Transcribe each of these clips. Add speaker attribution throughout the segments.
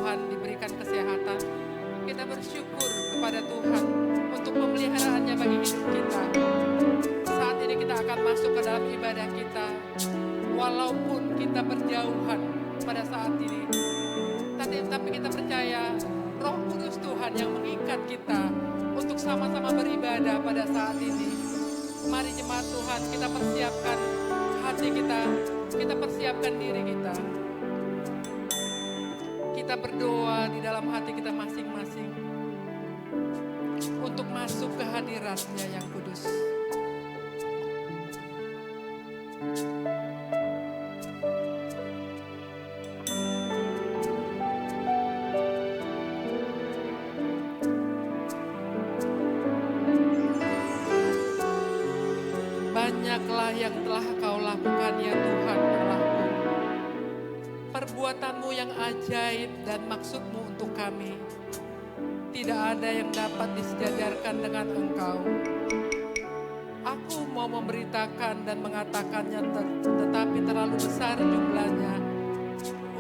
Speaker 1: Tuhan diberikan kesehatan. Kita bersyukur kepada Tuhan untuk pemeliharaannya bagi hidup kita. Saat ini kita akan masuk ke dalam ibadah kita. Walaupun kita berjauhan pada saat ini, tapi kita percaya Roh Kudus Tuhan yang mengikat kita untuk sama-sama beribadah pada saat ini. Mari jemaat Tuhan, kita persiapkan hati kita persiapkan diri kita. Kita berdoa di dalam hati kita masing-masing untuk masuk ke hadirat-Nya yang kudus. Banyaklah yang telah Kau lakukan ya Tuhan Allahku. Perbuatanmu yang ajaib dan maksud-Mu untuk kami. Tidak ada yang dapat disejajarkan dengan Engkau. Aku mau memberitakan dan mengatakannya tetapi terlalu besar jumlahnya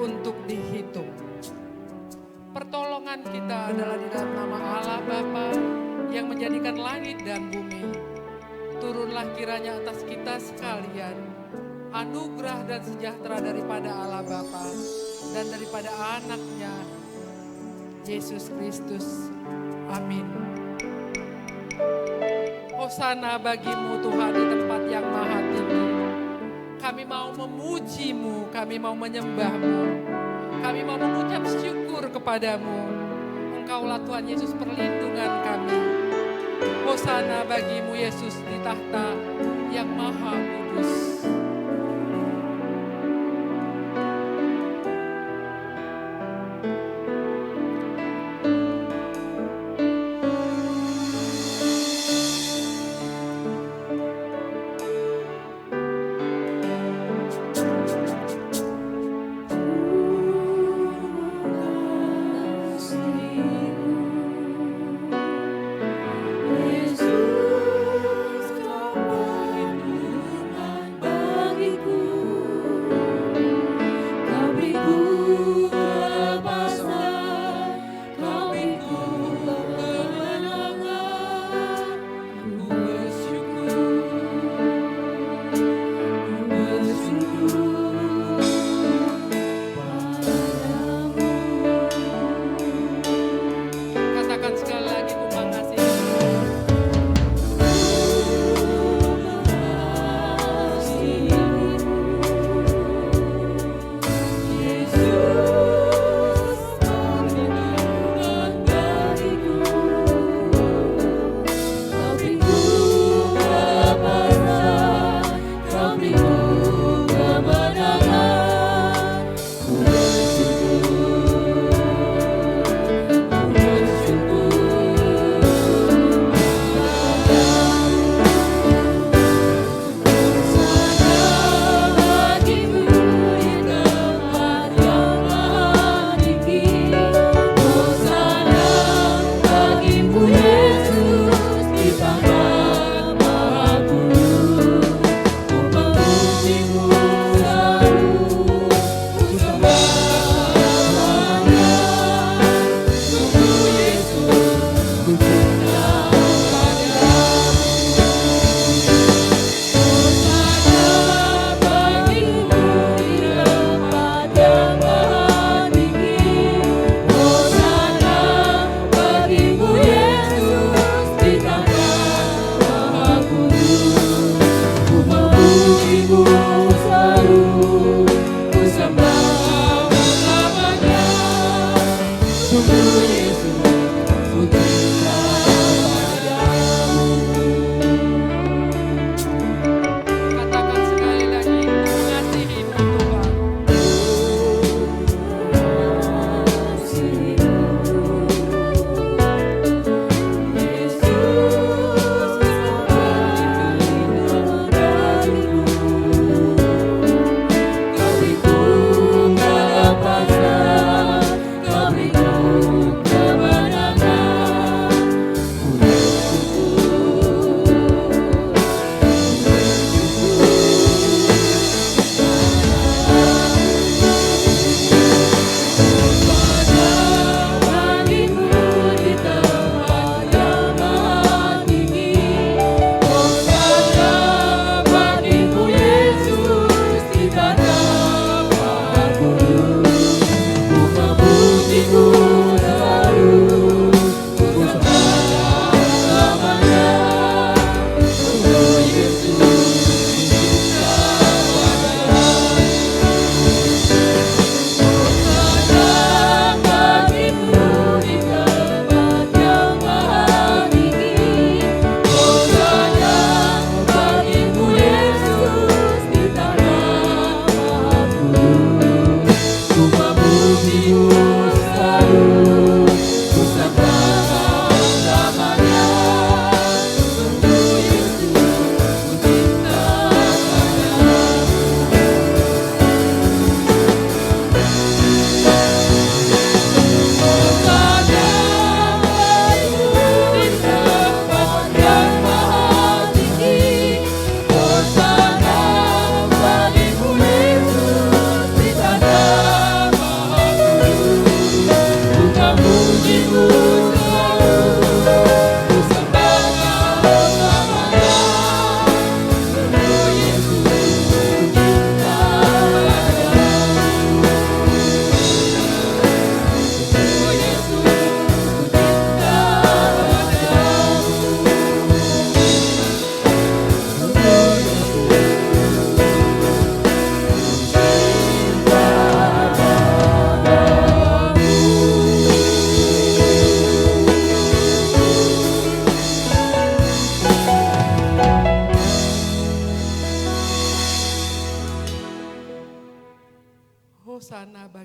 Speaker 1: untuk dihitung. Pertolongan kita adalah di dalam nama Allah Bapa yang menjadikan langit dan bumi. Turunlah kiranya atas kita sekalian anugerah dan sejahtera daripada Allah Bapa dan daripada Anak-Nya Yesus Kristus. Amin. Hosana bagimu Tuhan di tempat yang maha tinggi. Kami mau memuji-Mu, kami mau menyembah-Mu, kami mau mengucap syukur kepadamu. Engkaulah Tuhan Yesus perlindungan kami. Hosana bagimu Yesus di tahta yang maha kudus.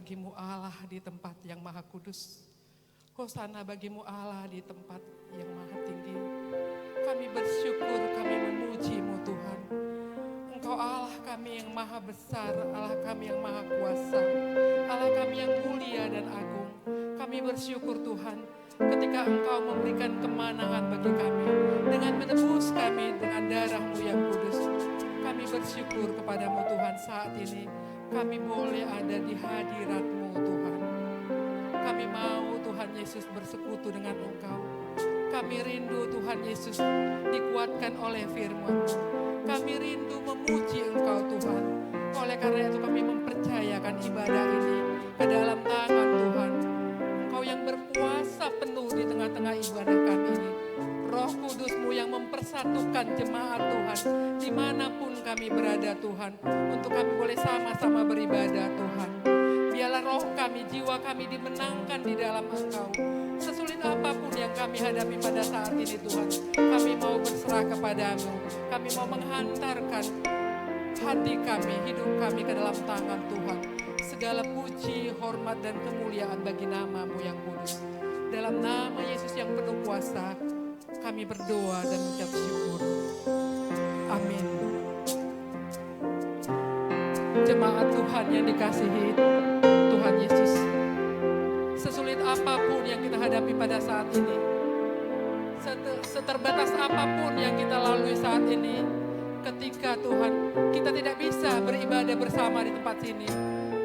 Speaker 1: bagimu Allah di tempat yang maha kudus. Hosana bagimu Allah di tempat yang maha tinggi. Kami bersyukur, kami memuji-Mu Tuhan. Engkau Allah kami yang maha besar, Allah kami yang maha kuasa, Allah kami yang mulia dan agung. Kami bersyukur Tuhan, ketika Engkau memberikan kemenangan bagi kami, dengan menebus kami dengan darah-Mu yang kudus. Kami bersyukur kepadamu Tuhan saat ini, kami boleh ada di hadirat-Mu Tuhan. Kami mau Tuhan Yesus bersekutu dengan Engkau. Kami rindu Tuhan Yesus dikuatkan oleh firman-Mu. Kami rindu memuji Engkau Tuhan. Oleh karena itu kami mempercayakan ibadah ini ke dalam tangan Tuhan. Engkau yang berkuasa penuh di tengah-tengah ibadah kami ini. Roh Kudus-Mu yang mempersatukan jemaat Tuhan dimanapun kami berada Tuhan. Untuk kami boleh sama-sama beribadah Tuhan. Biarlah roh kami, jiwa kami dimenangkan di dalam Engkau. Sesulit apapun yang kami hadapi pada saat ini Tuhan, kami mau berserah kepadamu. Kami mau menghantarkan hati kami, hidup kami ke dalam tangan Tuhan. Segala puji, hormat, dan kemuliaan bagi nama-Mu yang kudus. Dalam nama Yesus yang penuh kuasa, kami berdoa dan mengucap syukur. Amin. Jemaat Tuhan yang dikasihi Tuhan Yesus, sesulit apapun yang kita hadapi pada saat ini, seterbatas apapun yang kita lalui saat ini, ketika Tuhan kita tidak bisa beribadah bersama di tempat sini,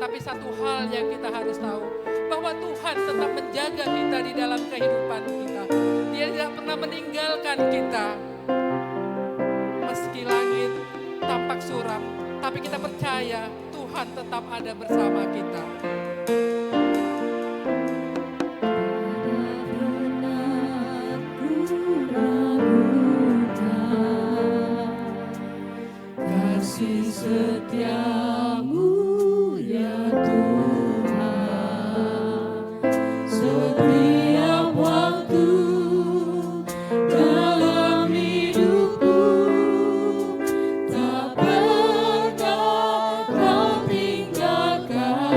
Speaker 1: tapi satu hal yang kita harus tahu, bahwa Tuhan tetap menjaga kita di dalam kehidupan kita. Dia tidak pernah meninggalkan kita. Meski langit tampak suram, tapi kita percaya Tuhan tetap ada bersama kita.
Speaker 2: Kasih setia-Mu ya Tuhan, setiap waktu dalam hidupku, tak pernah Kau tinggalkan.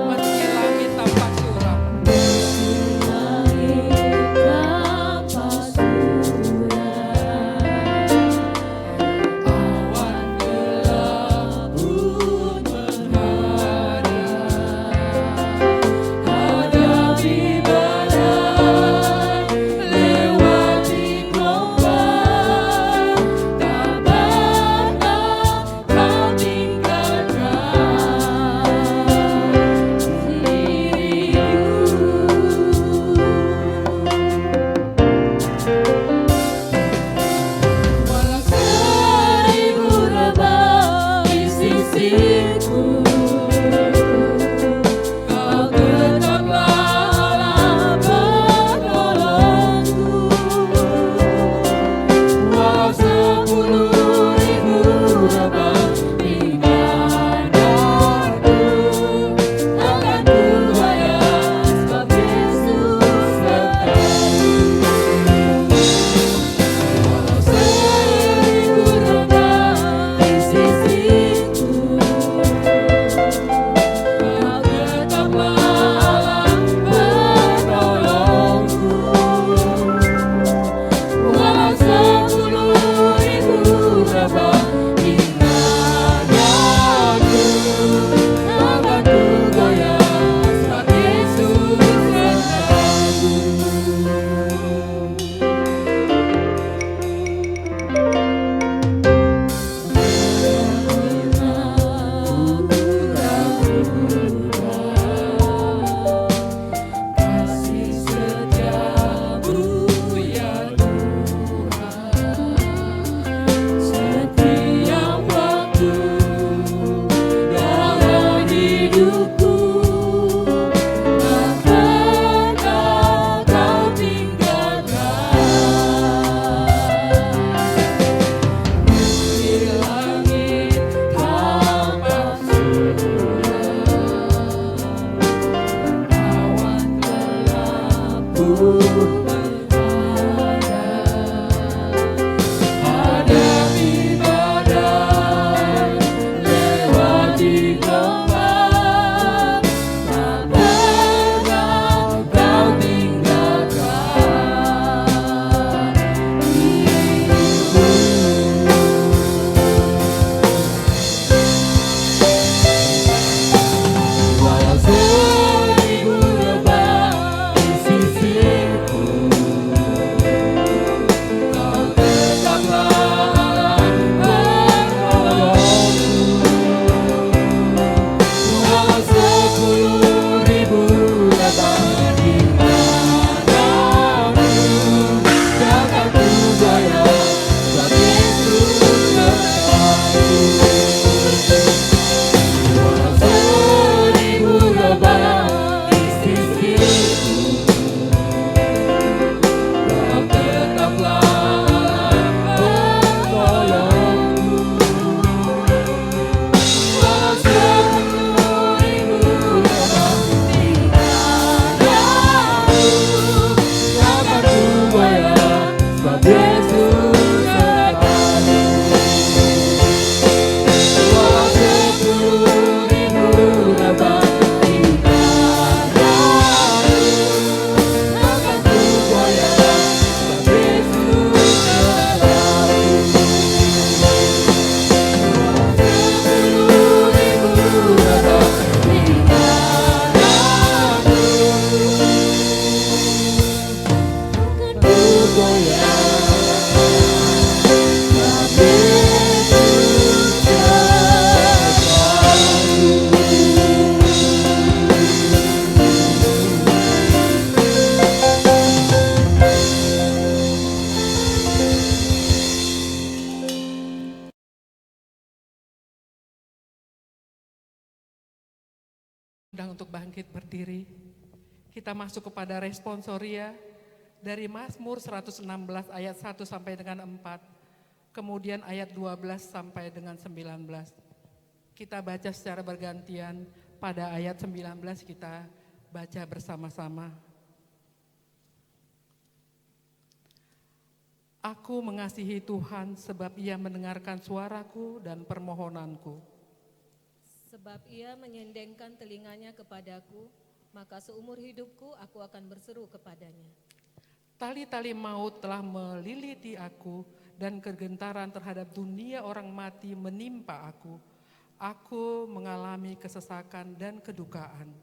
Speaker 1: Meski langit tampak suram,
Speaker 2: Meski langit tampak suram, awan gelap pun menghadap, hadapi badai, lewati gelombang, tak pernah Kau tinggalkan diriku. Walau seribu rebah di sisiku, Kau tetaplah Allah penolongku. Walau 10.000 rebah di dadaku, akan ku hayat sebab Yesus sertaku. Walau 1000 rebah di sisiku, Kau tetaplah Allah penolongku. Walau 10.000 rebah di dadaku, akan ku goyah sebab Yesus sertaku. Kasih setia-Mu ya Tuhan, setiap waktu dalam hidupku, tak pernah Kau tinggalkan. Meski langit tampak suram, awan gelap pun menghadap, hadapi badai, lewati gelombang,
Speaker 1: untuk bangkit berdiri. Kita masuk kepada responsoria dari Mazmur 116 ayat 1 sampai dengan 4. Kemudian ayat 12 sampai dengan 19. Kita baca secara bergantian. Pada ayat 19 kita baca bersama-sama. Aku mengasihi Tuhan sebab Ia mendengarkan suaraku dan permohonanku.
Speaker 3: Sebab Ia menyendengkan telinganya kepadaku, maka seumur hidupku aku akan berseru kepadanya.
Speaker 1: Tali-tali maut telah meliliti aku dan kegentaran terhadap dunia orang mati menimpa aku. Aku mengalami kesesakan dan kedukaan.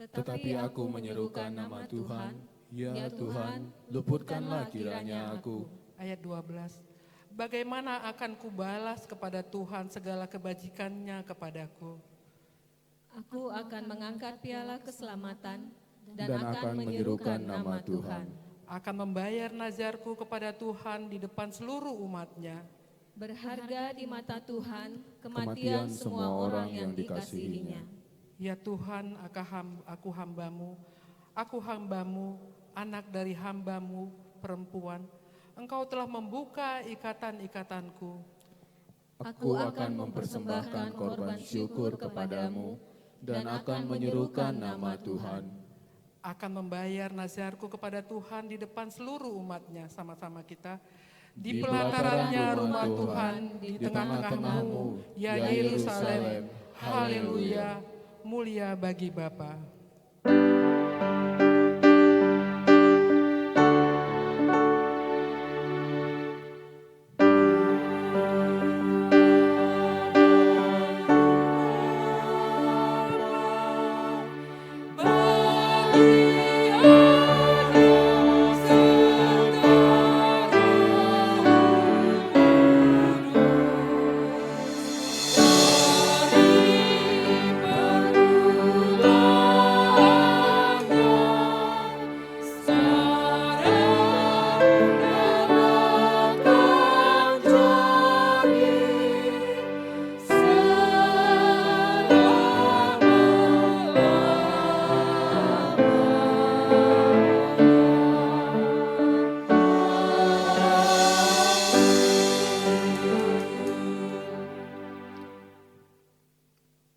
Speaker 2: Tetapi aku menyerukan nama Tuhan, ya Tuhan, luputkanlah kiranya aku.
Speaker 1: Ayat 12. Bagaimana akan kubalas kepada Tuhan segala kebajikannya kepadaku?
Speaker 3: Aku akan mengangkat piala keselamatan dan
Speaker 2: Dan
Speaker 3: akan menyerukan nama Tuhan.
Speaker 1: Akan membayar nazarku kepada Tuhan di depan seluruh umatnya.
Speaker 3: Berharga di mata Tuhan kematian semua orang yang dikasihinya.
Speaker 1: Ya Tuhan, aku hambamu, anak dari hambamu perempuan. Engkau telah membuka ikatan-ikatanku.
Speaker 3: Aku akan mempersembahkan korban syukur kepadamu dan akan menyerukan nama Tuhan.
Speaker 1: Akan membayar nazarku kepada Tuhan di depan seluruh umatnya. Sama-sama kita. Di pelatarannya rumah Tuhan, di tengah-tengahmu, ya Yerusalem, haleluya, mulia bagi Bapa.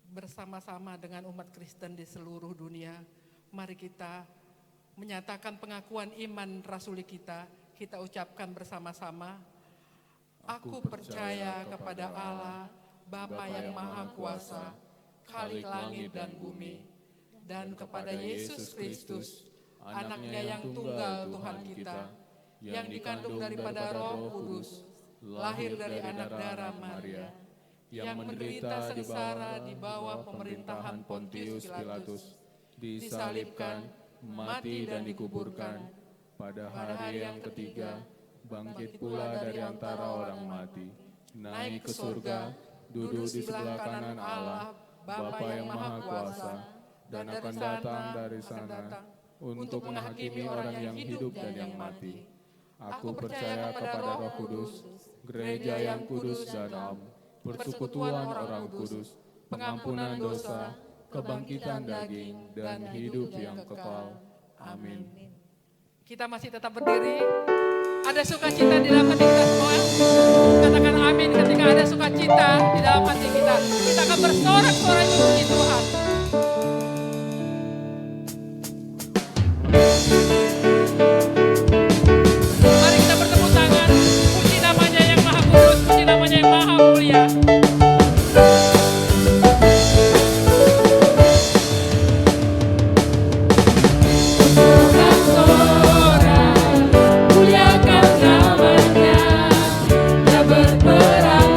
Speaker 1: Bersama-sama dengan umat Kristen di seluruh dunia, mari kita menyatakan pengakuan iman rasuli kita. Kita ucapkan bersama-sama. Aku percaya kepada Allah, Bapa yang Maha Kuasa, Khalik langit dan bumi, dan kepada Yesus Kristus, anaknya yang tunggal Tuhan kita, yang dikandung daripada Roh Kudus, lahir dari anak darah Maria, yang menderita sengsara di bawah pemerintahan Pontius Pilatus, disalibkan, mati dan dikuburkan, pada hari yang ketiga bangkit pula dari antara orang mati, naik ke surga, duduk di sebelah kanan Allah, Bapa yang Maha Kuasa, dan akan datang dari sana untuk menghakimi orang yang hidup dan yang mati. Aku percaya kepada Roh Kudus, gereja yang kudus dan am, persekutuan orang kudus, pengampunan dosa, kebangkitan daging, dan hidup yang kekal. Amin. Kita masih tetap berdiri. Ada sukacita di dalam hati kita semua. Katakan amin ketika ada sukacita di dalam hati kita. Kita akan bersorak-sorai memuji Tuhan. Mari kita bertepuk tangan. Puji namanya yang Maha Kudus, puji namanya yang Maha Mulia.
Speaker 2: Berperang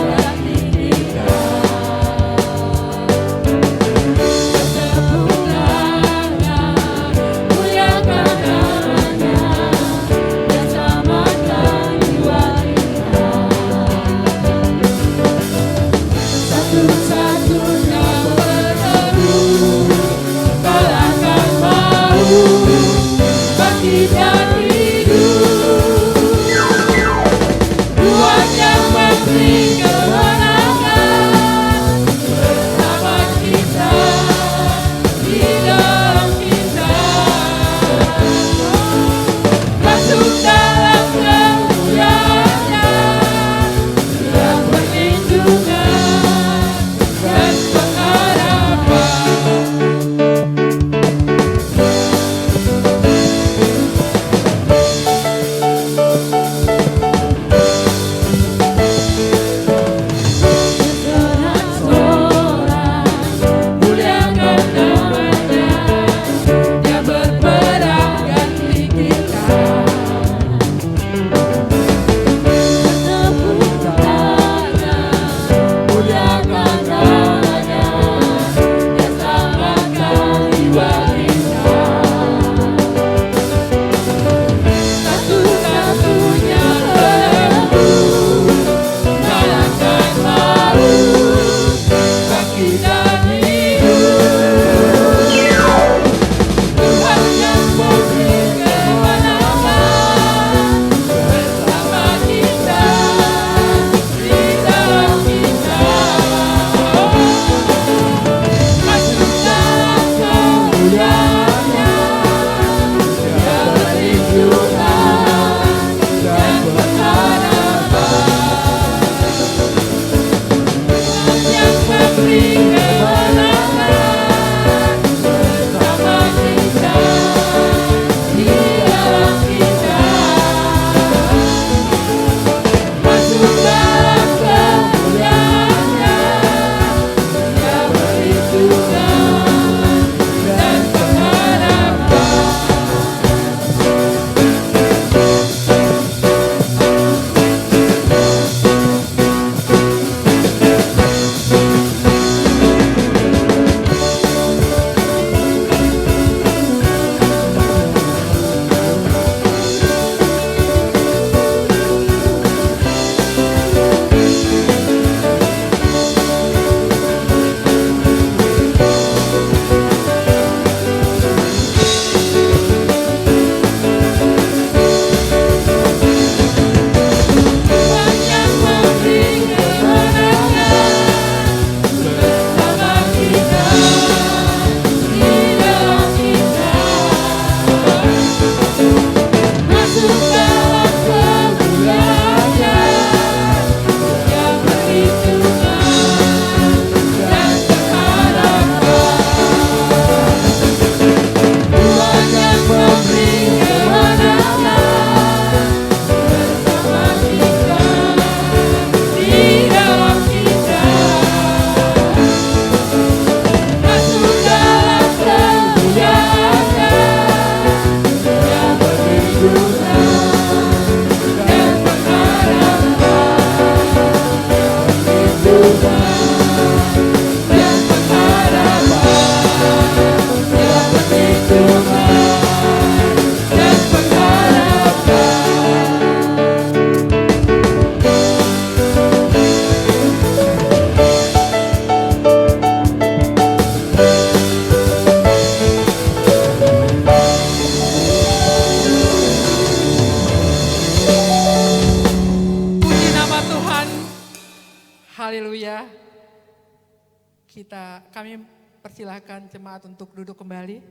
Speaker 1: Kami persilahkan jemaat untuk duduk kembali.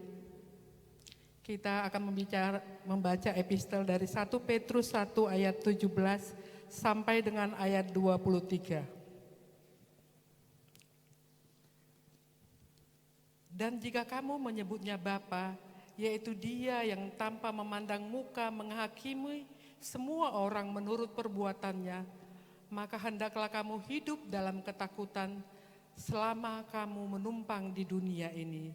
Speaker 1: Kita akan membaca epistel dari 1 Petrus 1 ayat 17 sampai dengan ayat 23. Dan jika kamu menyebutnya Bapa, yaitu Dia yang tanpa memandang muka menghakimi semua orang menurut perbuatannya, maka hendaklah kamu hidup dalam ketakutan selama kamu menumpang di dunia ini.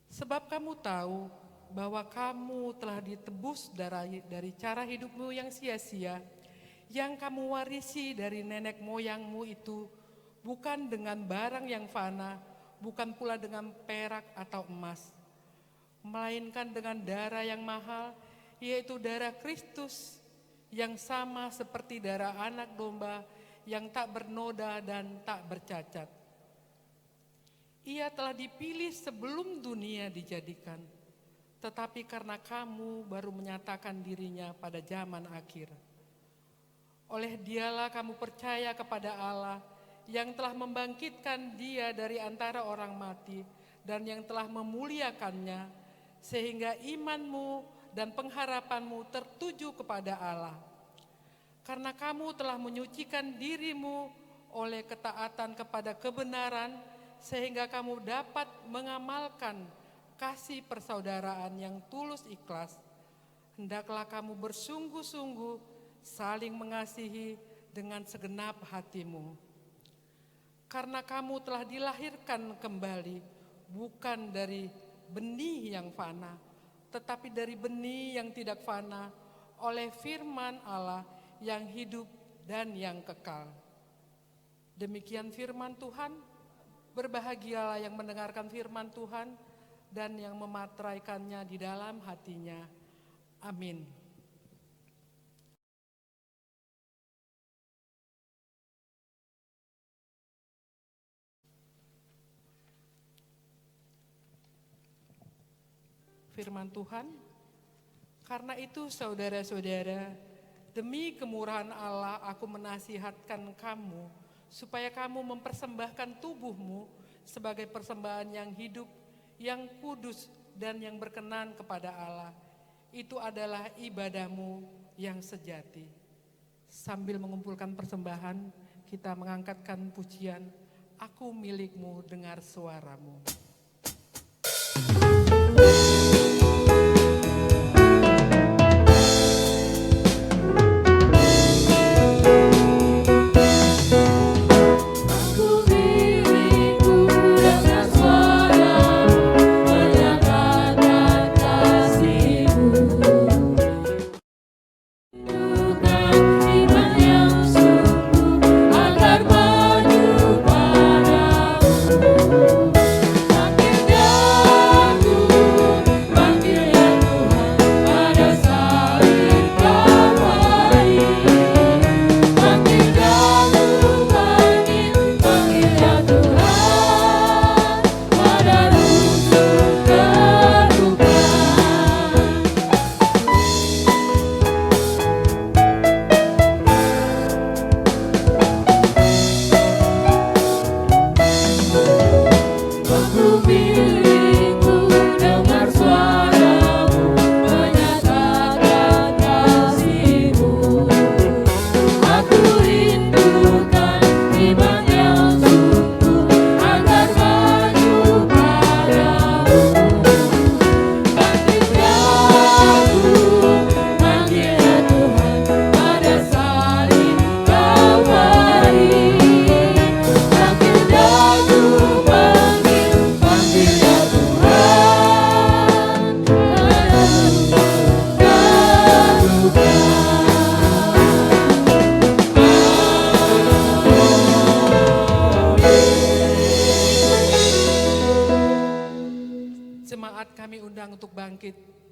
Speaker 1: Sebab kamu tahu bahwa kamu telah ditebus dari cara hidupmu yang sia-sia, yang kamu warisi dari nenek moyangmu itu, bukan dengan barang yang fana, bukan pula dengan perak atau emas, melainkan dengan darah yang mahal, yaitu darah Kristus, yang sama seperti darah anak domba, yang tak bernoda dan tak bercacat. Ia telah dipilih sebelum dunia dijadikan, tetapi karena kamu baru menyatakan dirinya pada zaman akhir. Oleh Dialah kamu percaya kepada Allah yang telah membangkitkan Dia dari antara orang mati dan yang telah memuliakannya, sehingga imanmu dan pengharapanmu tertuju kepada Allah. Karena kamu telah menyucikan dirimu oleh ketaatan kepada kebenaran, sehingga kamu dapat mengamalkan kasih persaudaraan yang tulus ikhlas. Hendaklah kamu bersungguh-sungguh saling mengasihi dengan segenap hatimu. Karena kamu telah dilahirkan kembali, bukan dari benih yang fana, tetapi dari benih yang tidak fana, oleh firman Allah yang hidup dan yang kekal. Demikian firman Tuhan. Berbahagialah yang mendengarkan firman Tuhan dan yang memateraikannya di dalam hatinya. Amin. Firman Tuhan, karena itu saudara-saudara, demi kemurahan Allah aku menasihatkan kamu, supaya kamu mempersembahkan tubuhmu sebagai persembahan yang hidup, yang kudus dan yang berkenan kepada Allah. Itu adalah ibadahmu yang sejati. Sambil mengumpulkan persembahan, kita mengangkatkan pujian, Aku milikmu, dengar suaramu.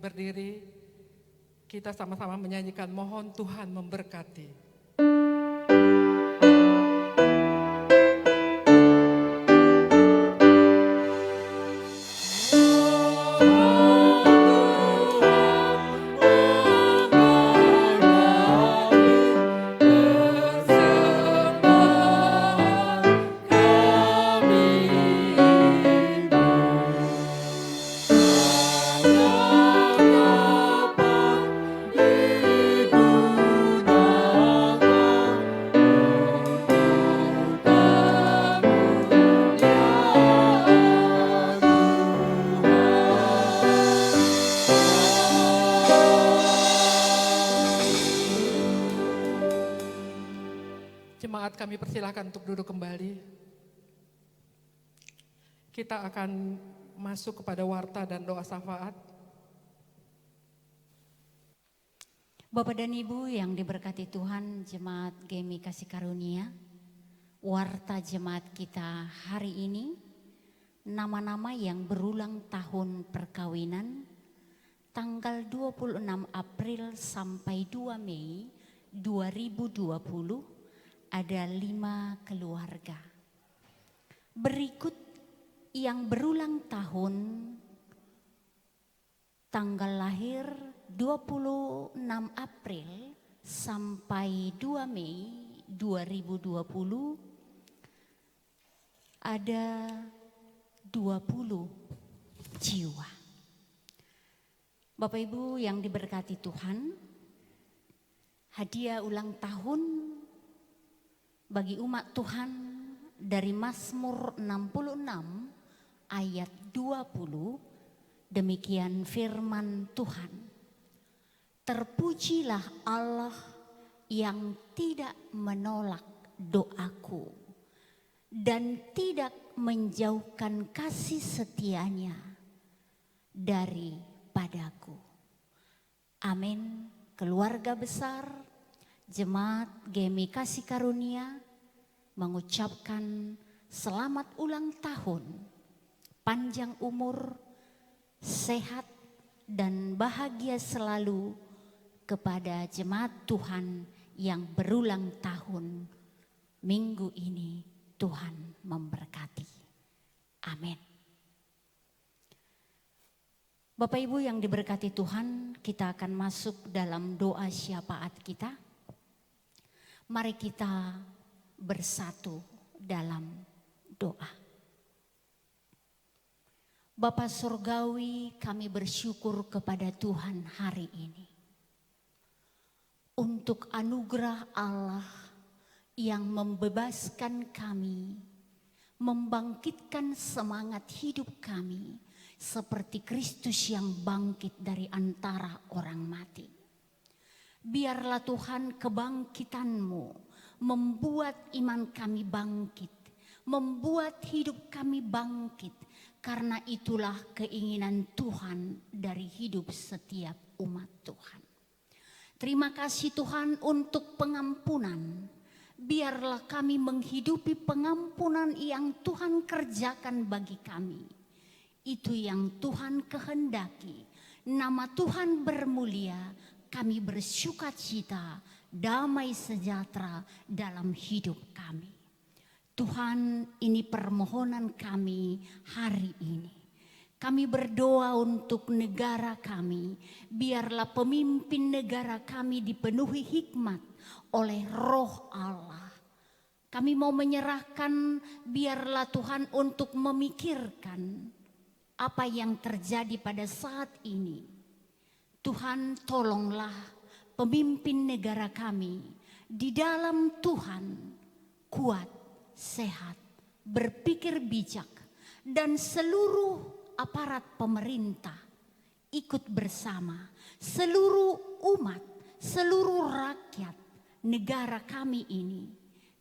Speaker 1: Berdiri, kita sama-sama menyanyikan Mohon Tuhan Memberkati. Jemaat kami persilahkan untuk duduk kembali. Kita akan masuk kepada warta dan doa syafaat.
Speaker 4: Bapak dan Ibu yang diberkati Tuhan, Jemaat GMI Kasih Karunia, warta jemaat kita hari ini, nama-nama yang berulang tahun perkawinan, tanggal 26 April sampai 2 Mei 2020, ada 5 keluarga. Berikut yang berulang tahun, tanggal lahir 26 April sampai 2 Mei 2020, ada 20 jiwa. Bapak Ibu yang diberkati Tuhan, hadiah ulang tahun bagi umat Tuhan dari Mazmur 66 ayat 20, demikian firman Tuhan. Terpujilah Allah yang tidak menolak doaku dan tidak menjauhkan kasih setianya daripadaku. Amin. Keluarga besar Jemaat GMI Kasih Karunia mengucapkan selamat ulang tahun, panjang umur, sehat dan bahagia selalu kepada jemaat Tuhan yang berulang tahun minggu ini. Tuhan memberkati. Amin. Bapak Ibu yang diberkati Tuhan, kita akan masuk dalam doa syafaat kita. Mari kita bersatu dalam doa. Bapa Surgawi, kami bersyukur kepada Tuhan hari ini untuk anugerah Allah yang membebaskan kami, membangkitkan semangat hidup kami seperti Kristus yang bangkit dari antara orang mati. Biarlah Tuhan kebangkitan-Mu membuat iman kami bangkit, membuat hidup kami bangkit, karena itulah keinginan Tuhan dari hidup setiap umat Tuhan. Terima kasih Tuhan untuk pengampunan. Biarlah kami menghidupi pengampunan yang Tuhan kerjakan bagi kami. Itu yang Tuhan kehendaki. Nama Tuhan bermulia. Kami bersukacita, damai sejahtera dalam hidup kami. Tuhan, ini permohonan kami hari ini. Kami berdoa untuk negara kami. Biarlah pemimpin negara kami dipenuhi hikmat oleh Roh Allah. Kami mau menyerahkan, biarlah Tuhan untuk memikirkan apa yang terjadi pada saat ini. Tuhan, tolonglah pemimpin negara kami di dalam Tuhan kuat, sehat, berpikir bijak, dan seluruh aparat pemerintah ikut bersama, seluruh umat, seluruh rakyat negara kami ini.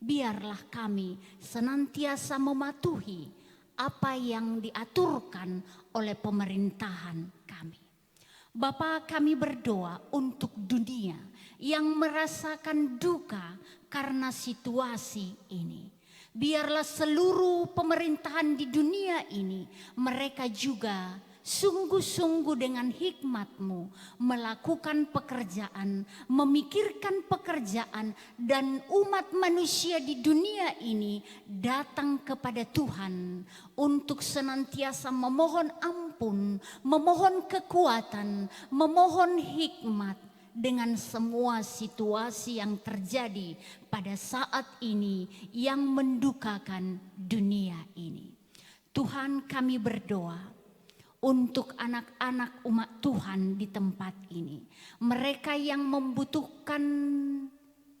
Speaker 4: Biarlah kami senantiasa mematuhi apa yang diaturkan oleh pemerintahan kami. Bapa, kami berdoa untuk dunia yang merasakan duka karena situasi ini. Biarlah seluruh pemerintahan di dunia ini, mereka juga sungguh-sungguh dengan hikmat-Mu melakukan pekerjaan, memikirkan pekerjaan, dan umat manusia di dunia ini datang kepada Tuhan untuk senantiasa memohon ampun, memohon kekuatan, memohon hikmat dengan semua situasi yang terjadi pada saat ini yang mendukakan dunia ini. Tuhan, kami berdoa untuk anak-anak umat Tuhan di tempat ini. Mereka yang membutuhkan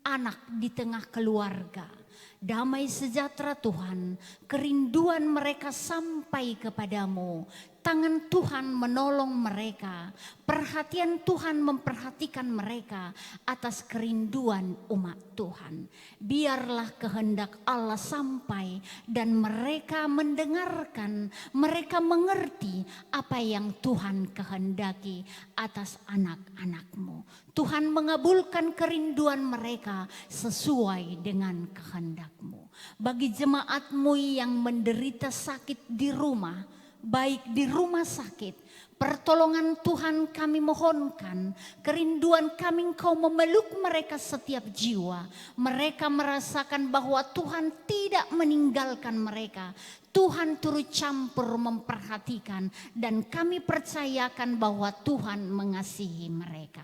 Speaker 4: anak di tengah keluarga. Damai sejahtera Tuhan, kerinduan mereka sampai kepadamu. Tangan Tuhan menolong mereka, perhatian Tuhan memperhatikan mereka atas kerinduan umat Tuhan. Biarlah kehendak Allah sampai dan mereka mendengarkan, mereka mengerti apa yang Tuhan kehendaki atas anak-anak-Mu. Tuhan mengabulkan kerinduan mereka sesuai dengan kehendak-Mu. Bagi jemaat-Mu yang menderita sakit di rumah, baik di rumah sakit, pertolongan Tuhan kami mohonkan. Kerinduan kami Engkau memeluk mereka setiap jiwa. Mereka merasakan bahwa Tuhan tidak meninggalkan mereka. Tuhan turut campur memperhatikan dan kami percayakan bahwa Tuhan mengasihi mereka.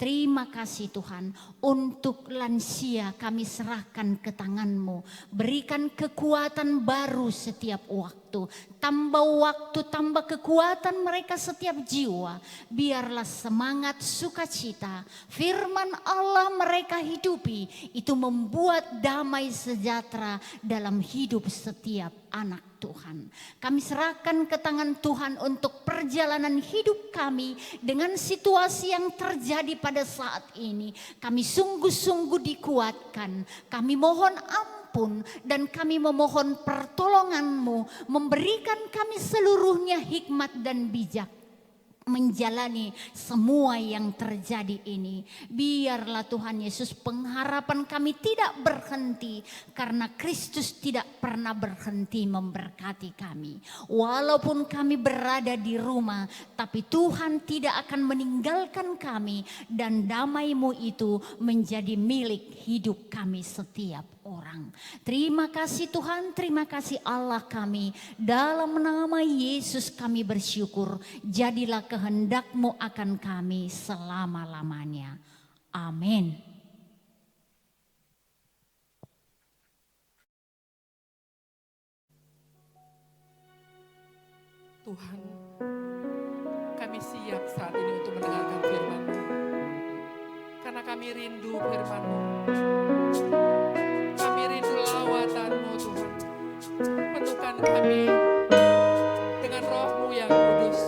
Speaker 4: Terima kasih Tuhan, untuk lansia kami serahkan ke tangan-Mu. Berikan kekuatan baru setiap waktu. Tambah waktu, tambah kekuatan mereka setiap jiwa. Biarlah semangat sukacita, firman Allah mereka hidupi. Itu membuat damai sejahtera dalam hidup setiap anak Tuhan. Kami serahkan ke tangan Tuhan untuk perjalanan hidup kami dengan situasi yang terjadi pada saat ini. Kami sungguh-sungguh dikuatkan. Kami mohon ampun dan kami memohon pertolongan-Mu, memberikan kami seluruhnya hikmat dan bijak menjalani semua yang terjadi ini. Biarlah Tuhan Yesus pengharapan kami tidak berhenti, karena Kristus tidak pernah berhenti memberkati kami. Walaupun kami berada di rumah, tapi Tuhan tidak akan meninggalkan kami, dan damai-Mu itu menjadi milik hidup kami setiap orang. Terima kasih Tuhan, terima kasih Allah kami. Dalam nama Yesus kami bersyukur. Jadilah kehendak-Mu akan kami selama-lamanya. Amin.
Speaker 1: Tuhan, kami siap saat ini untuk mendengarkan firman-Mu. Karena kami rindu firman-Mu. Kami rindu lawatan-Mu Tuhan. Penuhkan kami dengan Roh-Mu yang kudus.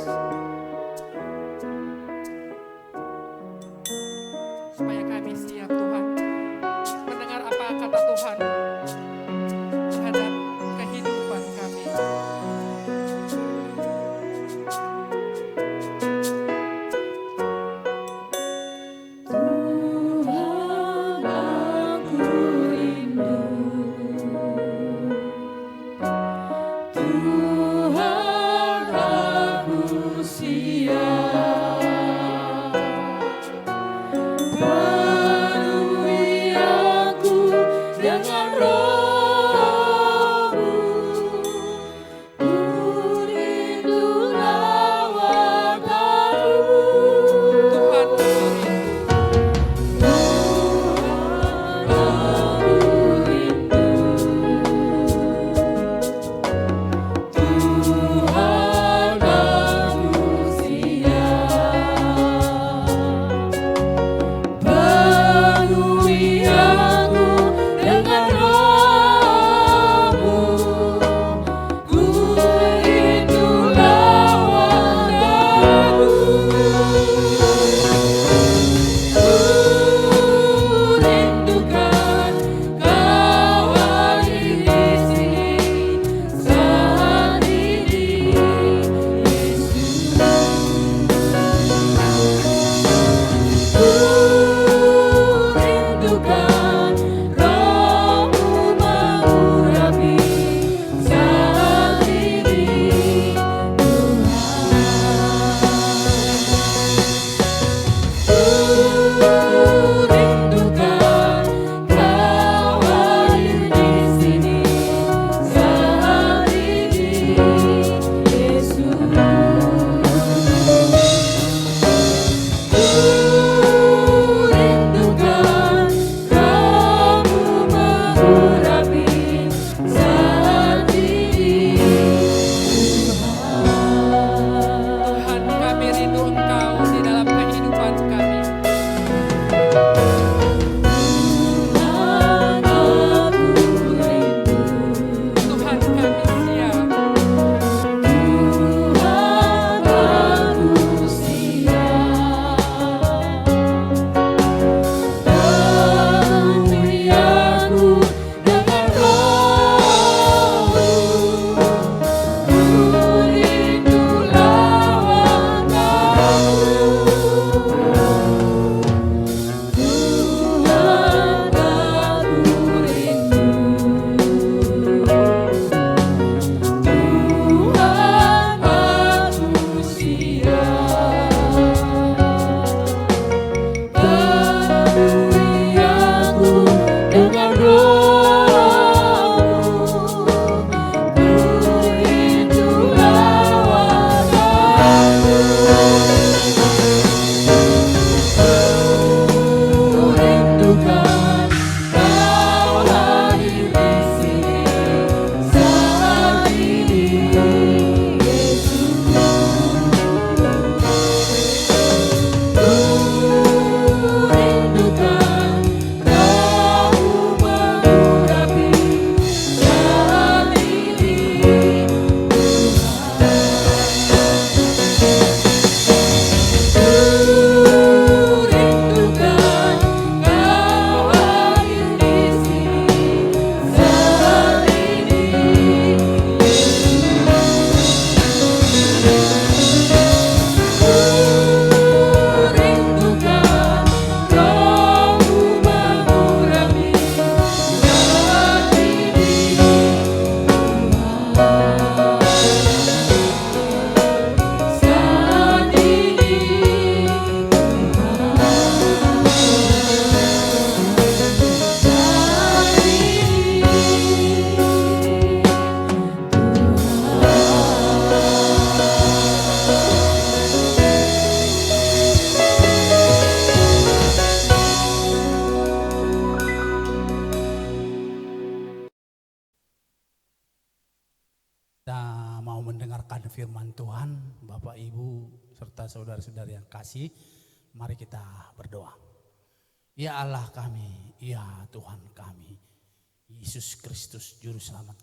Speaker 1: Supaya kami siap Tuhan mendengar apa kata Tuhan terhadap kehidupan kami.
Speaker 2: Penuhi
Speaker 5: firman Tuhan, Bapak Ibu serta saudara-saudari yang kasih, mari kita berdoa. Ya Allah kami, ya Tuhan kami, Yesus Kristus Juru Selamat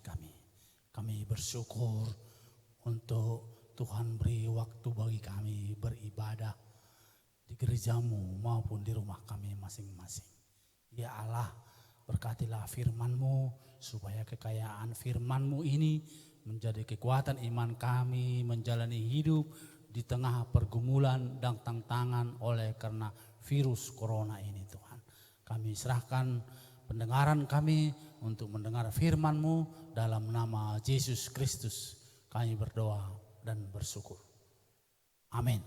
Speaker 5: kami bersyukur untuk Tuhan beri waktu bagi kami beribadah di gerejamu maupun di rumah kami masing-masing. Ya Allah, berkatilah firman-Mu supaya kekayaan firman-Mu ini menjadi kekuatan iman kami menjalani hidup di tengah pergumulan dan tantangan oleh karena virus corona ini Tuhan. Kami serahkan pendengaran kami untuk mendengar firman-Mu dalam nama Yesus Kristus. Kami berdoa dan bersyukur. Amin.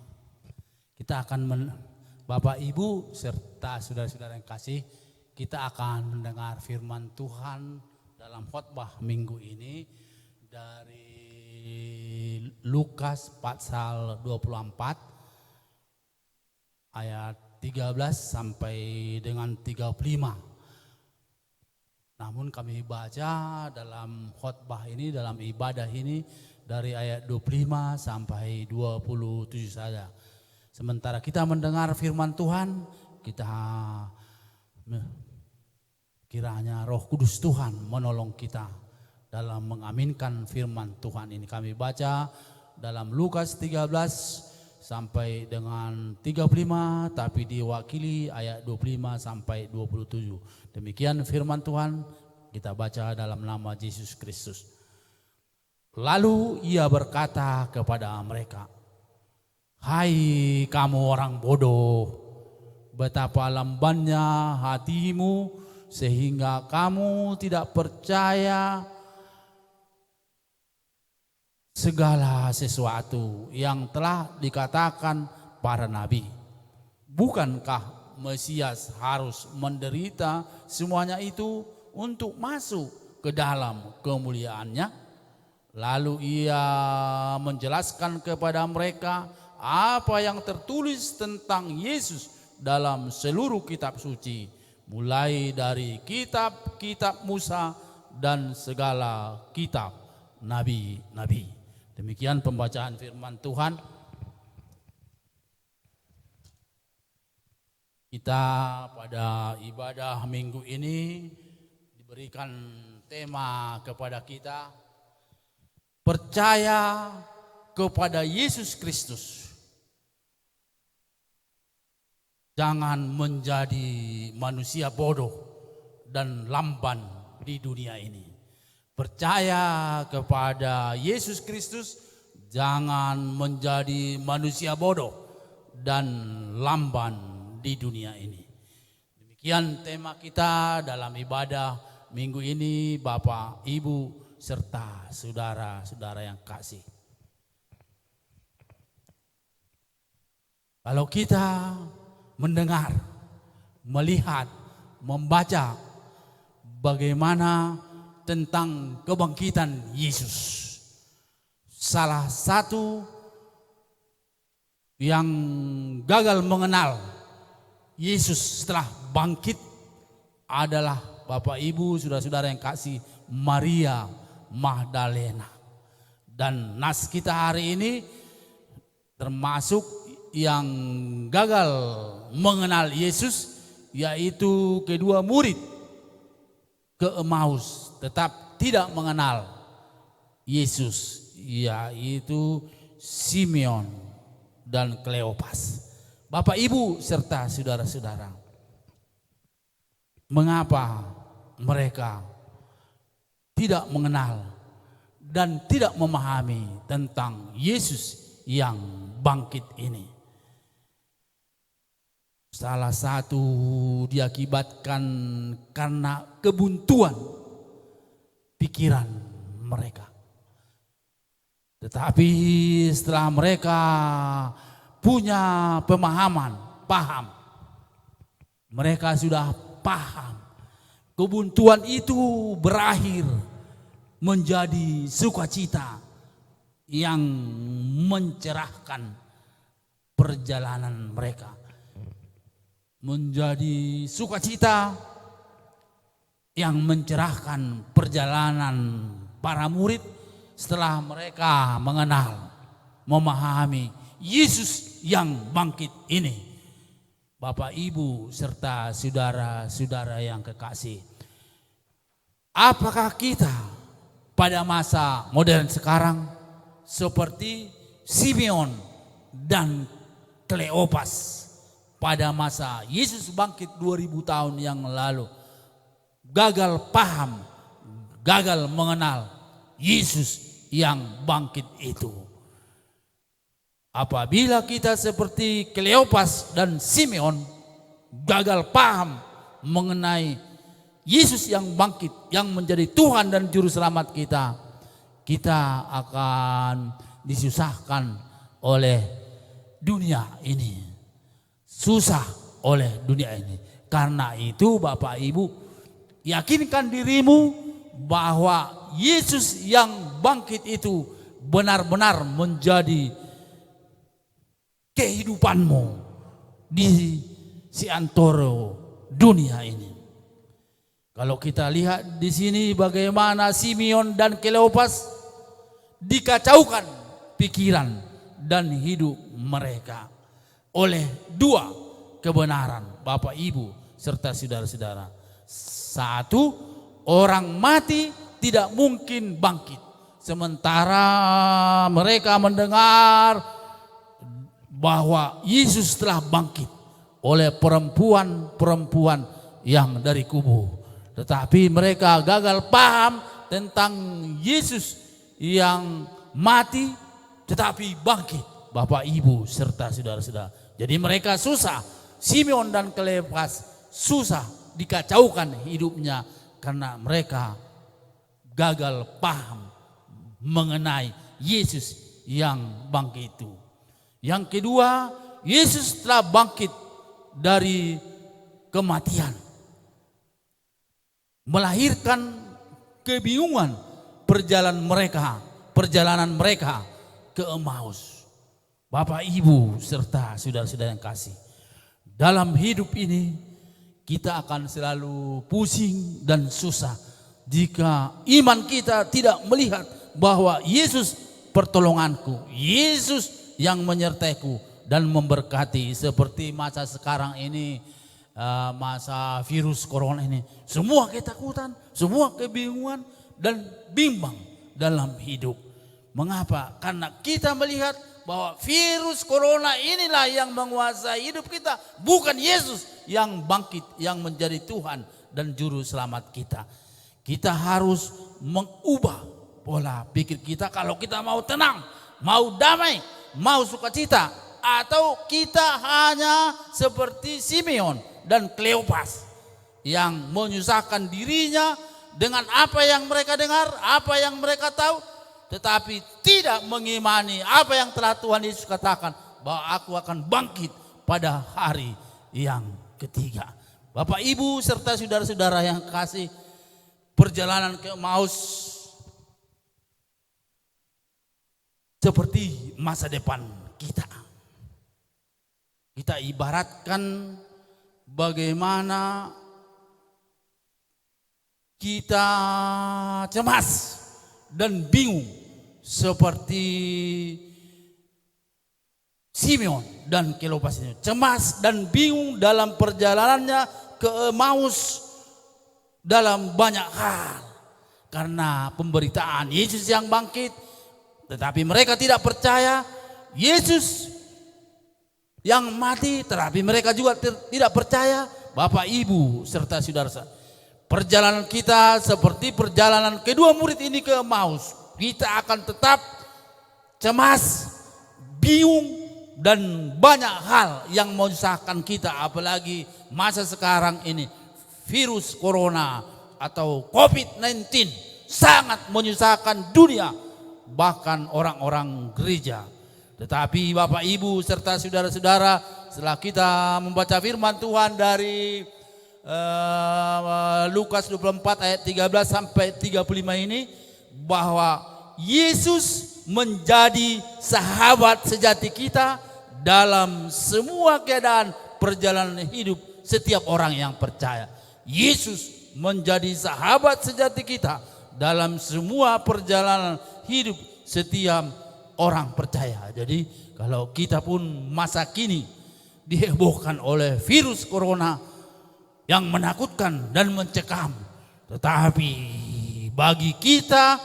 Speaker 5: Kita akan Bapak Ibu serta saudara-saudara yang kasih, kita akan mendengar firman Tuhan dalam khotbah minggu ini dari Lukas pasal 24 ayat 13 sampai dengan 35. Namun kami baca dalam khotbah ini, dalam ibadah ini dari ayat 25 sampai 27 saja. Sementara kita mendengar firman Tuhan, kita kiranya Roh Kudus Tuhan menolong kita dalam mengaminkan firman Tuhan ini. Kami baca dalam Lukas 13 sampai dengan 35, tapi diwakili ayat 25 sampai 27. Demikian firman Tuhan, kita baca dalam nama Yesus Kristus. Lalu ia berkata kepada mereka, "Hai kamu orang bodoh, betapa lambannya hatimu sehingga kamu tidak percaya segala sesuatu yang telah dikatakan para nabi. Bukankah Mesias harus menderita semuanya itu untuk masuk ke dalam kemuliaannya?" Lalu ia menjelaskan kepada mereka apa yang tertulis tentang Yesus dalam seluruh kitab suci, mulai dari kitab-kitab Musa dan segala kitab nabi-nabi. Demikian pembacaan firman Tuhan. Kita pada ibadah minggu ini diberikan tema kepada kita, percaya kepada Yesus Kristus. Jangan menjadi manusia bodoh dan lamban di dunia ini. Percaya kepada Yesus Kristus, jangan menjadi manusia bodoh dan lamban di dunia ini. Demikian tema kita dalam ibadah minggu ini, Bapak, Ibu, serta saudara-saudara yang kasih. Kalau kita mendengar, melihat, membaca bagaimana tentang kebangkitan Yesus, salah satu yang gagal mengenal Yesus setelah bangkit adalah Bapak Ibu, saudara-saudara yang kasih, Maria Magdalena. Dan nas kita hari ini termasuk yang gagal mengenal Yesus, yaitu kedua murid ke Emmaus, tetap tidak mengenal Yesus, yaitu Simeon dan Kleopas. Bapak Ibu serta saudara-saudara, mengapa mereka tidak mengenal dan tidak memahami tentang Yesus yang bangkit ini? Salah satu diakibatkan karena kebuntuan pikiran mereka. Tetapi setelah mereka punya paham, mereka sudah paham, kebuntuan itu berakhir menjadi sukacita yang mencerahkan perjalanan mereka. Menjadi sukacita yang mencerahkan perjalanan para murid setelah mereka mengenal memahami Yesus yang bangkit ini. Bapak, Ibu, serta saudara-saudara yang kekasih, apakah kita pada masa modern sekarang seperti Simeon dan Kleopas pada masa Yesus bangkit 2000 tahun yang lalu, gagal paham, gagal mengenal Yesus yang bangkit itu? Apabila kita seperti Kleopas dan Simeon gagal paham mengenai Yesus yang bangkit, yang menjadi Tuhan dan Juru Selamat kita, kita akan disusahkan oleh dunia ini. Susah oleh dunia ini. Karena itu Bapak Ibu, yakinkan dirimu bahwa Yesus yang bangkit itu benar-benar menjadi kehidupanmu di antoro dunia ini. Kalau kita lihat di sini bagaimana Simeon dan Kleopas dikacaukan pikiran dan hidup mereka oleh dua kebenaran, Bapak Ibu serta saudara-saudara. Satu, orang mati tidak mungkin bangkit. Sementara mereka mendengar bahwa Yesus telah bangkit oleh perempuan-perempuan yang dari kubur. Tetapi mereka gagal paham tentang Yesus yang mati tetapi bangkit, Bapak Ibu serta saudara-saudara. Jadi mereka susah, Simeon dan Kleopas susah, dikacaukan hidupnya karena mereka gagal paham mengenai Yesus yang bangkit itu. Yang kedua, Yesus telah bangkit dari kematian, melahirkan kebingungan perjalanan mereka ke Emmaus. Bapak, Ibu, serta saudara-saudara yang kasih, dalam hidup ini kita akan selalu pusing dan susah jika iman kita tidak melihat bahwa Yesus pertolonganku, Yesus yang menyertaiku dan memberkati. Seperti masa sekarang ini, masa virus corona ini, semua ketakutan, semua kebingungan dan bimbang dalam hidup. Mengapa? Karena kita melihat bahwa virus corona inilah yang menguasai hidup kita, bukan Yesus yang bangkit, yang menjadi Tuhan dan Juru Selamat kita. Kita harus mengubah pola pikir kita kalau kita mau tenang, mau damai, mau sukacita, atau kita hanya seperti Simeon dan Kleopas yang menyusahkan dirinya dengan apa yang mereka dengar, apa yang mereka tahu, tetapi tidak mengimani apa yang telah Tuhan Yesus katakan bahwa aku akan bangkit pada hari yang ketiga. Bapak, Ibu, serta saudara-saudara yang kasih, perjalanan ke Emmaus seperti masa depan kita. Kita ibaratkan bagaimana kita cemas dan bingung seperti Simeon dan Kleopas ini. Cemas dan bingung dalam perjalanannya ke Emmaus dalam banyak hal. Karena pemberitaan Yesus yang bangkit, tetapi mereka tidak percaya. Yesus yang mati, tetapi mereka juga tidak percaya. Bapak, Ibu, serta saudara, perjalanan kita seperti perjalanan kedua murid ini ke Emmaus. Kita akan tetap cemas, bingung, dan banyak hal yang menyusahkan kita. Apalagi masa sekarang ini, virus corona atau COVID-19 sangat menyusahkan dunia, bahkan orang-orang gereja. Tetapi Bapak, Ibu, serta saudara-saudara, setelah kita membaca firman Tuhan dari Lukas 24 ayat 13 sampai 35 ini, bahwa Yesus menjadi sahabat sejati kita dalam semua keadaan perjalanan hidup setiap orang yang percaya. Yesus menjadi sahabat sejati kita dalam semua perjalanan hidup setiap orang percaya. Jadi kalau kita pun masa kini dihebohkan oleh virus corona yang menakutkan dan mencekam, tetapi bagi kita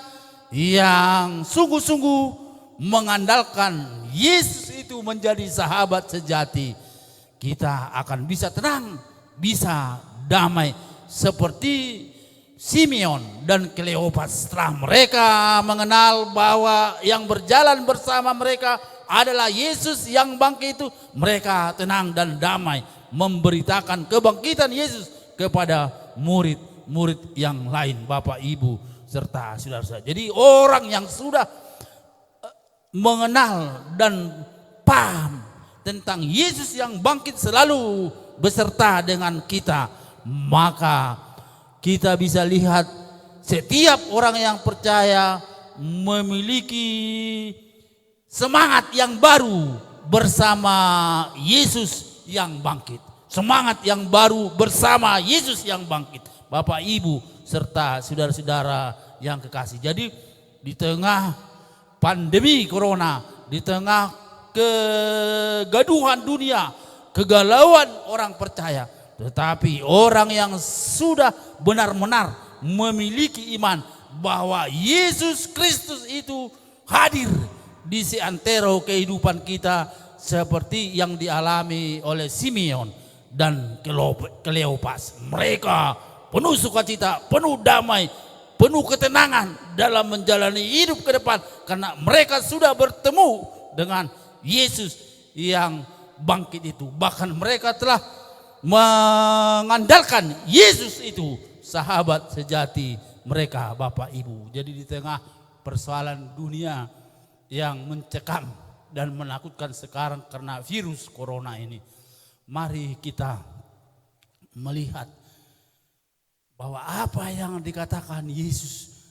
Speaker 5: yang sungguh-sungguh mengandalkan Yesus itu menjadi sahabat sejati, kita akan bisa tenang, bisa damai seperti Simeon dan Kleopas. Setelah mereka mengenal bahwa yang berjalan bersama mereka adalah Yesus yang bangkit itu, mereka tenang dan damai memberitakan kebangkitan Yesus kepada murid-murid yang lain, Bapak, Ibu, serta saudara-saudara. Jadi orang yang sudah mengenal dan paham tentang Yesus yang bangkit selalu beserta dengan kita, maka kita bisa lihat setiap orang yang percaya memiliki semangat yang baru bersama Yesus yang bangkit. Semangat yang baru bersama Yesus yang bangkit. Bapak, Ibu, serta saudara-saudara yang kekasih. Jadi di tengah pandemi corona, di tengah kegaduhan dunia, kegalauan orang percaya, tetapi orang yang sudah benar-benar memiliki iman bahwa Yesus Kristus itu hadir di seantero kehidupan kita seperti yang dialami oleh Simeon dan Kleopas. Mereka penuh sukacita, penuh damai, penuh ketenangan dalam menjalani hidup ke depan karena mereka sudah bertemu dengan Yesus yang bangkit itu. Bahkan mereka telah mengandalkan Yesus itu sahabat sejati mereka, Bapak, Ibu. Jadi di tengah persoalan dunia yang mencekam dan menakutkan sekarang karena virus corona ini, mari kita melihat bahwa apa yang dikatakan Yesus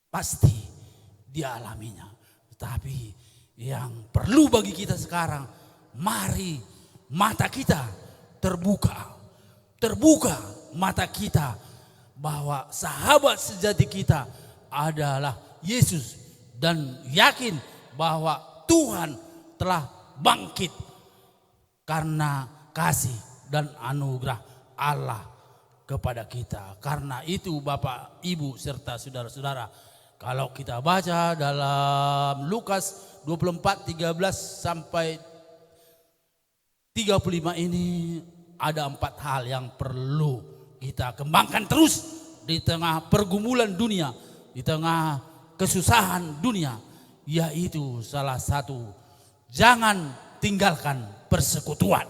Speaker 5: pasti dialaminya. Tetapi yang perlu bagi kita sekarang, mari mata kita terbuka mata kita bahwa sahabat sejati kita adalah Yesus, dan yakin bahwa Tuhan telah bangkit karena kasih dan anugerah Allah kepada kita. Karena itu Bapak, Ibu, serta saudara-saudara, kalau kita baca dalam Lukas 24:13 sampai 35 ini, ada 4 hal yang perlu kita kembangkan terus di tengah pergumulan dunia, di tengah kesusahan dunia, yaitu salah satu, jangan tinggalkan persekutuan.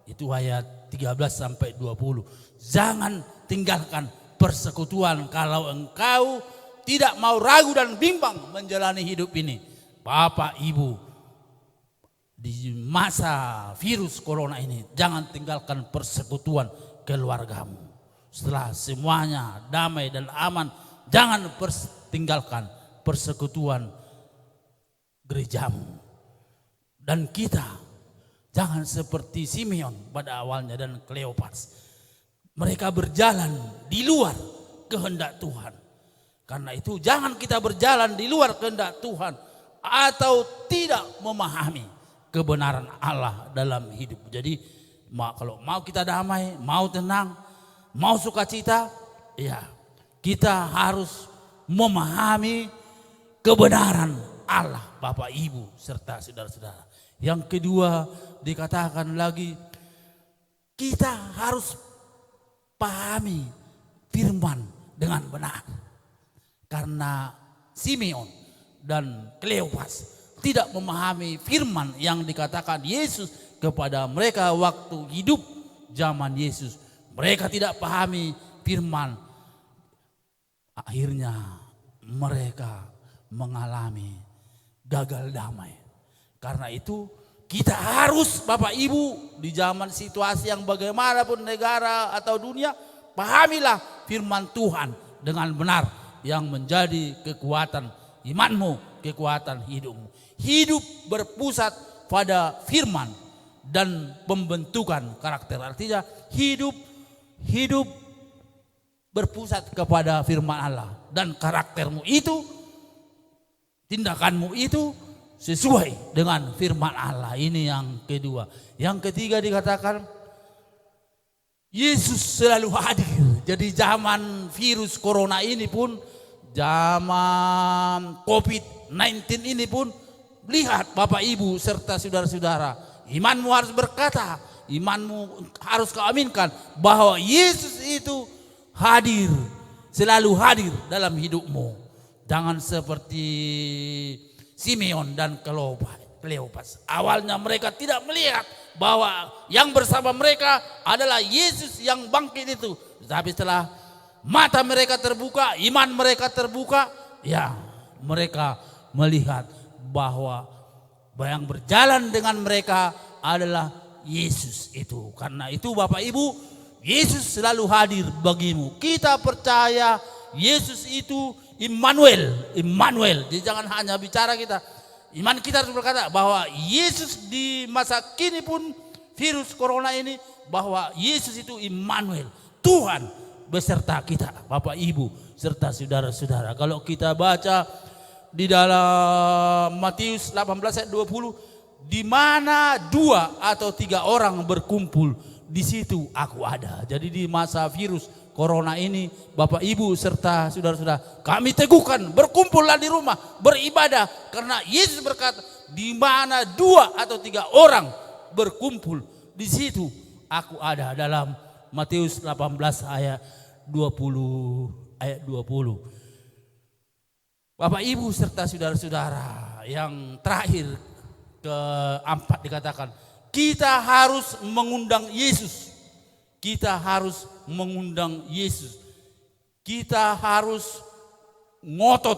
Speaker 5: Itu ayat 13 sampai 20. Jangan tinggalkan persekutuan kalau engkau tidak mau ragu dan bimbang menjalani hidup ini. Bapak, Ibu, di masa virus corona ini, jangan tinggalkan persekutuan keluargamu. Setelah semuanya damai dan aman, jangan tinggalkan persekutuan gerejamu. Dan kita jangan seperti Simeon pada awalnya dan Kleopas. Mereka berjalan di luar kehendak Tuhan. Karena itu jangan kita berjalan di luar kehendak Tuhan atau tidak memahami kebenaran Allah dalam hidup. Jadi kalau mau kita damai, mau tenang, mau sukacita, ya kita harus memahami kebenaran Allah, Bapak, Ibu, serta saudara-saudara. Yang kedua dikatakan lagi, kita harus pahami firman dengan benar. Karena Simeon dan Kleopas tidak memahami firman yang dikatakan Yesus kepada mereka waktu hidup zaman Yesus. Mereka tidak pahami firman. Akhirnya mereka mengalami gagal damai. Karena itu kita harus, Bapak, Ibu, di zaman situasi yang bagaimanapun negara atau dunia, pahamilah firman Tuhan dengan benar yang menjadi kekuatan imanmu, kekuatan hidupmu. Hidup berpusat pada firman dan pembentukan karakter. Artinya hidup berpusat kepada firman Allah, dan karaktermu itu tindakanmu itu sesuai dengan firman Allah. Ini yang kedua. Yang ketiga dikatakan Yesus selalu hadir. Jadi zaman virus corona ini pun, zaman COVID-19 ini pun, lihat Bapak Ibu serta saudara-saudara, imanmu harus berkata, imanmu harus kau aminkan bahwa Yesus itu hadir, selalu hadir dalam hidupmu. Jangan seperti Simeon dan Kleopas. Awalnya mereka tidak melihat bahwa yang bersama mereka adalah Yesus yang bangkit itu. Tapi setelah mata mereka terbuka, iman mereka terbuka, ya mereka melihat bahwa yang berjalan dengan mereka adalah Yesus itu. Karena itu Bapak Ibu, Yesus selalu hadir bagimu. Kita percaya Yesus itu Immanuel. Jadi jangan hanya bicara kita. Iman kita harus berkata bahwa Yesus di masa kini pun virus corona ini, bahwa Yesus itu Immanuel, Tuhan beserta kita, Bapak Ibu serta saudara-saudara. Kalau kita baca di dalam Matius 18 ayat 20, di mana 2 atau 3 orang berkumpul, di situ aku ada. Jadi di masa virus corona ini, Bapak Ibu serta saudara-saudara, kami teguhkan, berkumpullah di rumah, beribadah, karena Yesus berkata, di mana 2 atau 3 orang berkumpul, di situ aku ada. Dalam Matius 18 ayat 20. Bapak Ibu serta saudara-saudara, yang terakhir keempat dikatakan, kita harus mengundang Yesus. Kita harus mengundang Yesus. Kita harus ngotot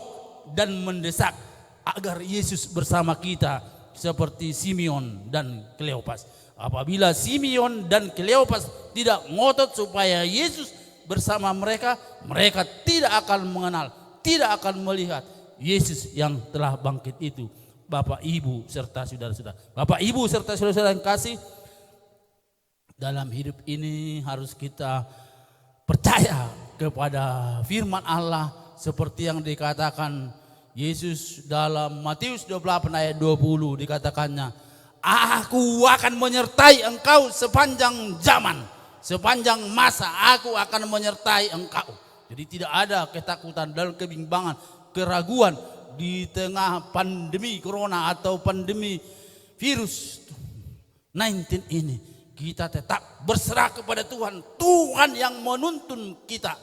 Speaker 5: dan mendesak agar Yesus bersama kita seperti Simeon dan Kleopas. Apabila Simeon dan Kleopas tidak ngotot supaya Yesus bersama mereka, mereka tidak akan mengenal, tidak akan melihat Yesus yang telah bangkit itu. Bapak Ibu serta saudara-saudara. Bapak Ibu serta saudara-saudara yang kasih, dalam hidup ini harus kita percaya kepada firman Allah seperti yang dikatakan Yesus dalam Matius 28 ayat 20, dikatakannya, aku akan menyertai engkau sepanjang zaman, sepanjang masa aku akan menyertai engkau. Jadi tidak ada ketakutan dan kebimbangan, keraguan di tengah pandemi corona atau pandemi virus 19 ini. Kita tetap berserah kepada Tuhan. Tuhan yang menuntun kita.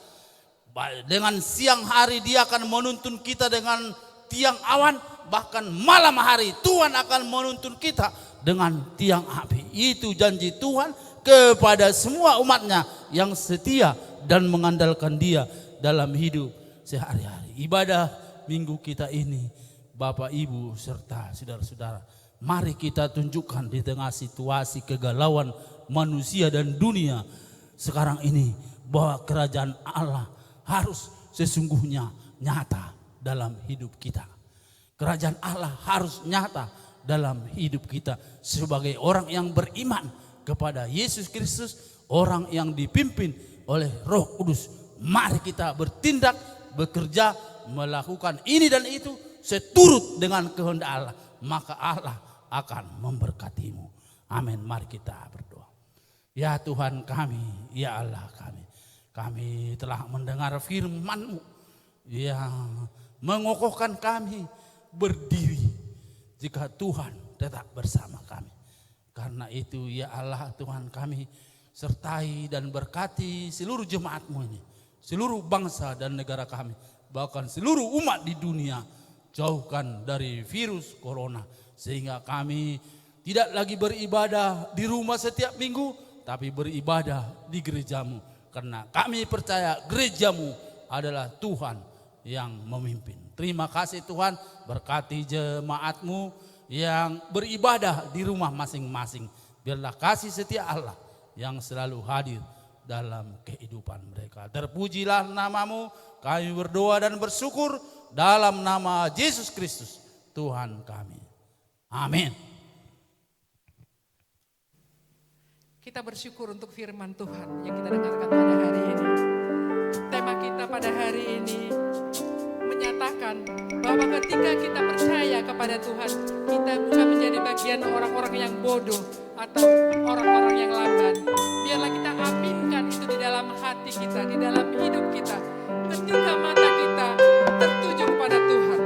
Speaker 5: Dengan siang hari Dia akan menuntun kita dengan tiang awan. Bahkan malam hari Tuhan akan menuntun kita dengan tiang api. Itu janji Tuhan kepada semua umatnya yang setia dan mengandalkan Dia dalam hidup sehari-hari. Ibadah minggu kita ini, Bapak Ibu serta saudara-saudara, mari kita tunjukkan di tengah situasi kegalauan manusia dan dunia sekarang ini bahwa kerajaan Allah harus sesungguhnya nyata dalam hidup kita. Kerajaan Allah harus nyata dalam hidup kita sebagai orang yang beriman kepada Yesus Kristus, orang yang dipimpin oleh Roh Kudus. Mari kita bertindak, bekerja, melakukan ini dan itu seturut dengan kehendak Allah, maka Allah akan memberkatimu. Amin. Mari kita berdoa. Ya Tuhan kami, ya Allah kami telah mendengar firman-Mu yang mengokohkan kami berdiri jika Tuhan tetap bersama kami. Karena itu ya Allah Tuhan kami, sertai dan berkati seluruh jemaat-Mu ini, seluruh bangsa dan negara kami, bahkan seluruh umat di dunia. Jauhkan dari virus corona sehingga kami tidak lagi beribadah di rumah setiap minggu, tapi beribadah di gereja-Mu. Karena kami percaya gereja-Mu adalah Tuhan yang memimpin. Terima kasih Tuhan, berkati jemaat-Mu yang beribadah di rumah masing-masing. Biarlah kasih setia Allah yang selalu hadir dalam kehidupan mereka. Terpujilah nama-Mu, kami berdoa dan bersyukur dalam nama Yesus Kristus Tuhan kami. Amin.
Speaker 1: Kita bersyukur untuk firman Tuhan yang kita dengarkan pada hari ini. Tema kita pada hari ini menyatakan katakan bahwa ketika kita percaya kepada Tuhan, kita bukan menjadi bagian orang-orang yang bodoh atau orang-orang yang lamban. Biarlah kita aminkan itu di dalam hati kita, di dalam hidup kita. Ketika mata kita tertuju kepada Tuhan.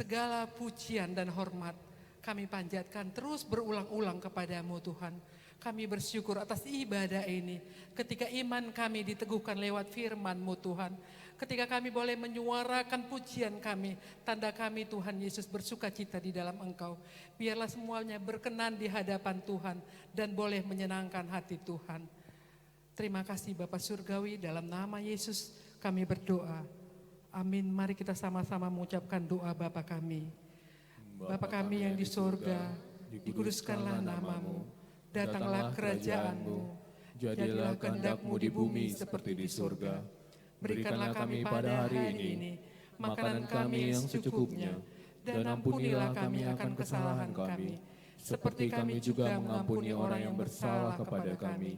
Speaker 1: segala pujian dan hormat kami panjatkan terus berulang-ulang kepadamu Tuhan. Kami bersyukur atas ibadah ini, ketika iman kami diteguhkan lewat firman-Mu Tuhan. Ketika kami boleh menyuarakan pujian kami, tanda kami Tuhan Yesus bersuka cita di dalam Engkau. Biarlah semuanya berkenan di hadapan Tuhan dan boleh menyenangkan hati Tuhan. Terima kasih Bapa Surgawi, dalam nama Yesus kami berdoa. Amin. Mari kita sama-sama mengucapkan doa Bapa kami. Bapa kami yang di surga, dikuduskanlah nama-Mu, datanglah kerajaan-Mu, jadilah kehendak-Mu di bumi seperti di surga. Berikanlah kami pada hari ini makanan kami yang secukupnya, dan ampunilah kami akan kesalahan kami, seperti kami juga mengampuni orang yang bersalah kepada kami.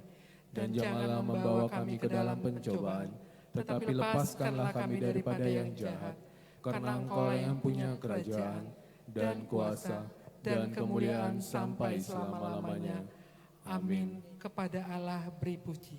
Speaker 1: Dan janganlah membawa kami ke dalam pencobaan, tetapi lepaskanlah kami daripada yang jahat. Karena Engkau yang punya kerajaan, dan kuasa, dan kemuliaan sampai selama-lamanya. Amin. Kepada Allah beri puji.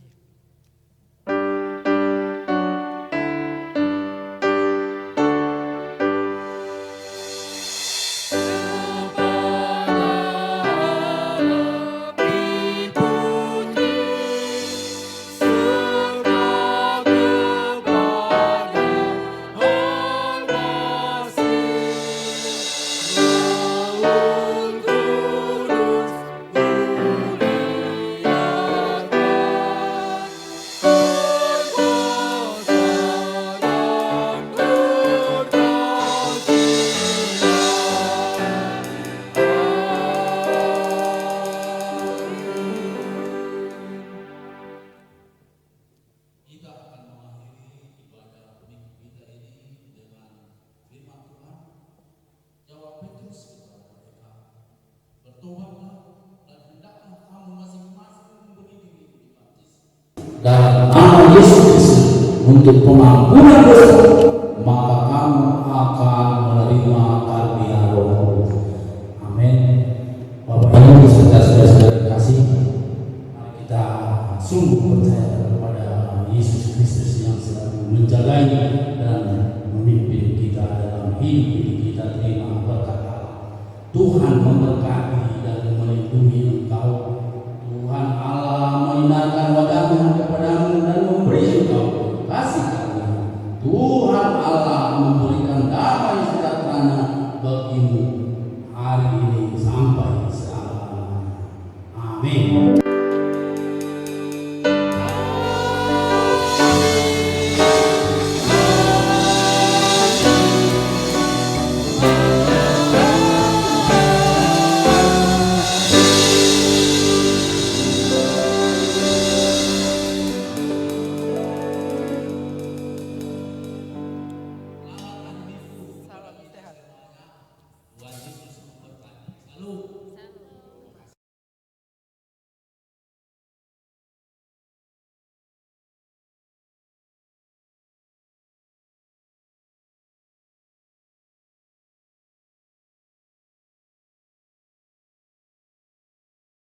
Speaker 5: Dalam nama Yesus Kristus untuk pengampunan dosa